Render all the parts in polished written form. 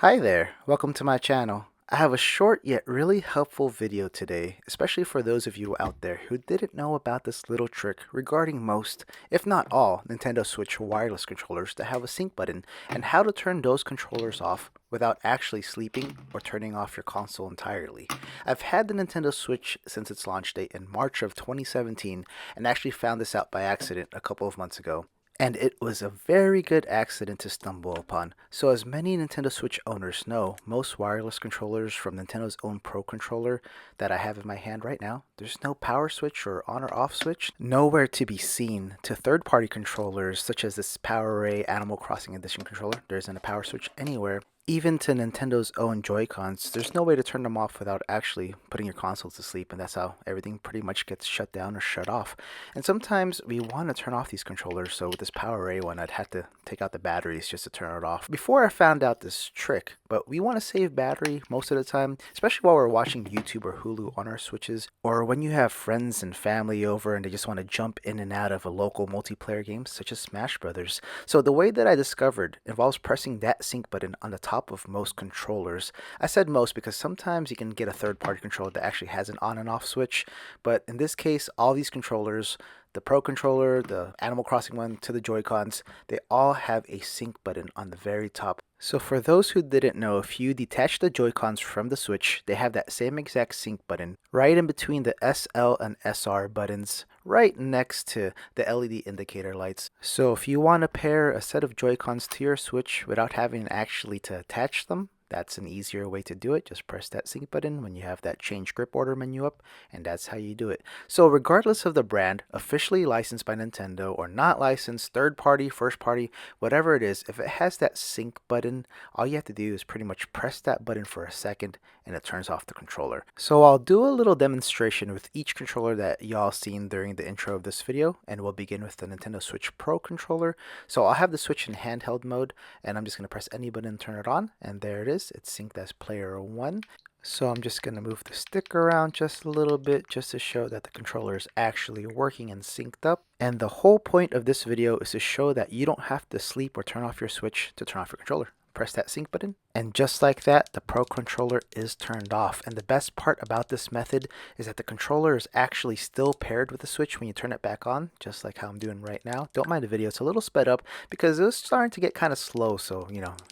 Hi there, welcome to my channel. I have a short yet really helpful video today, especially for those of you out there who didn't know about this little trick regarding most, if not all, Nintendo Switch wireless controllers that have a sync button and how to turn those controllers off without actually sleeping or turning off your console entirely. I've had the Nintendo Switch since its launch date in March of 2017 and actually found this out by accident a couple of months ago. And it was a very good accident to stumble upon. So as many Nintendo Switch owners know, most wireless controllers from Nintendo's own Pro Controller that I have in my hand right now, there's no power switch or on or off switch, nowhere to be seen. To third-party controllers such as this PowerA Animal Crossing Edition controller, there isn't a power switch anywhere. Even to Nintendo's own JoyCons, there's no way to turn them off without actually putting your console to sleep, and that's how everything pretty much gets shut down or shut off. And sometimes we want to turn off these controllers, so with this PowerA one, I'd have to take out the batteries just to turn it off. Before I found out this trick, but we want to save battery most of the time, especially while we're watching YouTube or Hulu on our Switches, or when you have friends and family over and they just want to jump in and out of a local multiplayer game such as Smash Brothers. So the way that I discovered involves pressing that sync button on the top of most controllers. I said most because sometimes you can get a third-party controller that actually has an on and off switch, but in this case, all these controllers, the Pro Controller, the Animal Crossing one, to the Joy-Cons, they all have a sync button on the very top. So for those who didn't know, if you detach the Joy-Cons from the Switch, they have that same exact sync button right in between the SL and SR buttons, right next to the LED indicator lights. So if you want to pair a set of Joy-Cons to your Switch without having actually to attach them, that's an easier way to do it. Just press that sync button when you have that change grip order menu up, and that's how you do it. So regardless of the brand, officially licensed by Nintendo or not licensed, third party, first party, whatever it is, if it has that sync button, all you have to do is pretty much press that button for a second and it turns off the controller. So I'll do a little demonstration with each controller that y'all seen during the intro of this video, and we'll begin with the Nintendo Switch Pro controller. So I'll have the Switch in handheld mode, and I'm just going to press any button and turn it on, and there it is. It's synced as player 1. So I'm just going to move the stick around just a little bit just to show that the controller is actually working and synced up. And the whole point of this video is to show that you don't have to sleep or turn off your Switch to turn off your controller. Press that sync button, and just like that, the Pro Controller is turned off. And the best part about this method is that the controller is actually still paired with the Switch when you turn it back on, just like how I'm doing right now. Don't mind the video, it's a little sped up because it was starting to get kind of slow, so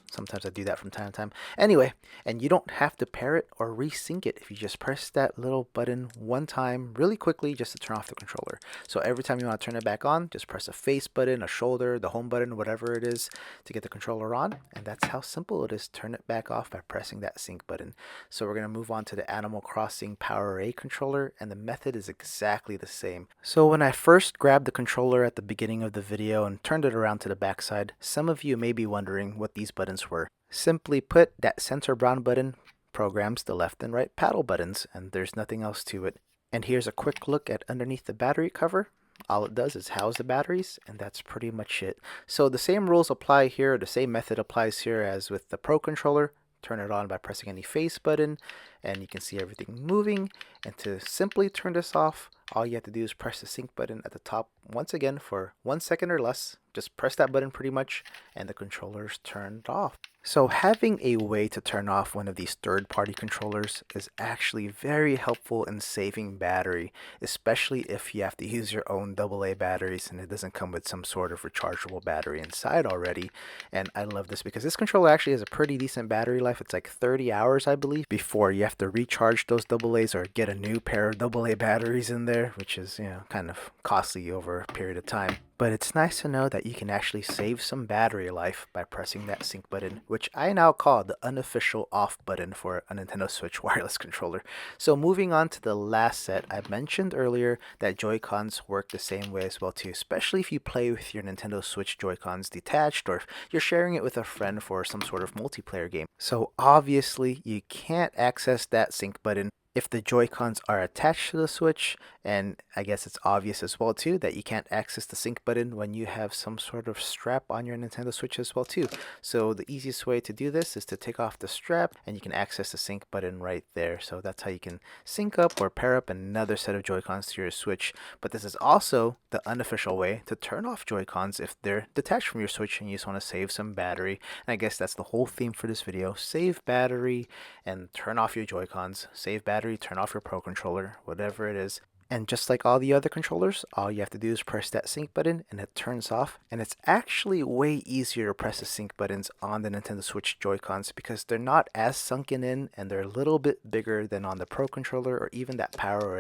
sometimes I do that from time to time. Anyway, and you don't have to pair it or resync it if you just press that little button one time really quickly just to turn off the controller. So every time you want to turn it back on, just press a face button, a shoulder, the home button, whatever it is to get the controller on, and that's how simple it is to turn it back off by pressing that sync button. So we're going to move on to the Animal Crossing PowerA controller, and the method is exactly the same. So when I first grabbed the controller at the beginning of the video and turned it around to the backside, some of you may be wondering what these buttons were. Simply put, that center brown button programs the left and right paddle buttons, and there's nothing else to it. And here's a quick look at underneath the battery cover. All it does is house the batteries, and that's pretty much it. So the same rules apply here, the same method applies here as with the Pro Controller. Turn it on by pressing any face button, and you can see everything moving. And to simply turn this off, all you have to do is press the sync button at the top once again for 1 second or less. Just press that button pretty much, and the controller's turned off. So having a way to turn off one of these third-party controllers is actually very helpful in saving battery, especially if you have to use your own AA batteries and it doesn't come with some sort of rechargeable battery inside already. And I love this because this controller actually has a pretty decent battery life. It's like 30 hours, I believe, before you have to recharge those AA's or get a new pair of AA batteries in there, which is, kind of costly over a period of time. But it's nice to know that you can actually save some battery life by pressing that sync button, which I now call the unofficial off button for a Nintendo Switch wireless controller. So moving on to the last set, I mentioned earlier that Joy-Cons work the same way as well too, especially if you play with your Nintendo Switch Joy-Cons detached or if you're sharing it with a friend for some sort of multiplayer game. So obviously you can't access that sync button if the Joy-Cons are attached to the Switch, and I guess it's obvious as well too that you can't access the sync button when you have some sort of strap on your Nintendo Switch as well too. So the easiest way to do this is to take off the strap and you can access the sync button right there. So that's how you can sync up or pair up another set of Joy-Cons to your Switch. But this is also the unofficial way to turn off Joy-Cons if they're detached from your Switch and you just want to save some battery. And I guess that's the whole theme for this video. Save battery and turn off your Joy-Cons. Save battery, turn off your Pro Controller, whatever it is. And just like all the other controllers, all you have to do is press that sync button and it turns off. And it's actually way easier to press the sync buttons on the Nintendo Switch Joy-Cons because they're not as sunken in and they're a little bit bigger than on the Pro Controller or even that Power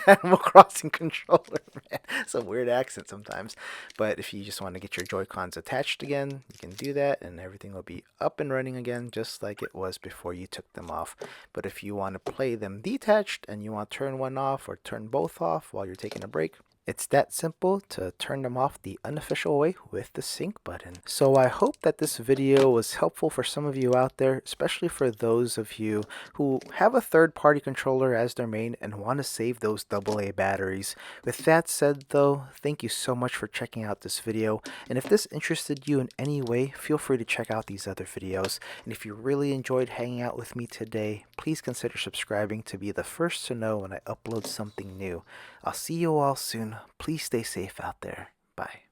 Animal Crossing controller. Man, it's a weird accent sometimes. But if you just want to get your Joy-Cons attached again, you can do that and everything will be up and running again just like it was before you took them off. But if you want to play them detached and you want to turn one off or turn both off while you're taking a break, it's that simple to turn them off the unofficial way with the sync button. So I hope that this video was helpful for some of you out there, especially for those of you who have a third-party controller as their main and want to save those AA batteries. With that said though, thank you so much for checking out this video, and if this interested you in any way, feel free to check out these other videos. And if you really enjoyed hanging out with me today, please consider subscribing to be the first to know when I upload something new. I'll see you all soon. Please stay safe out there. Bye.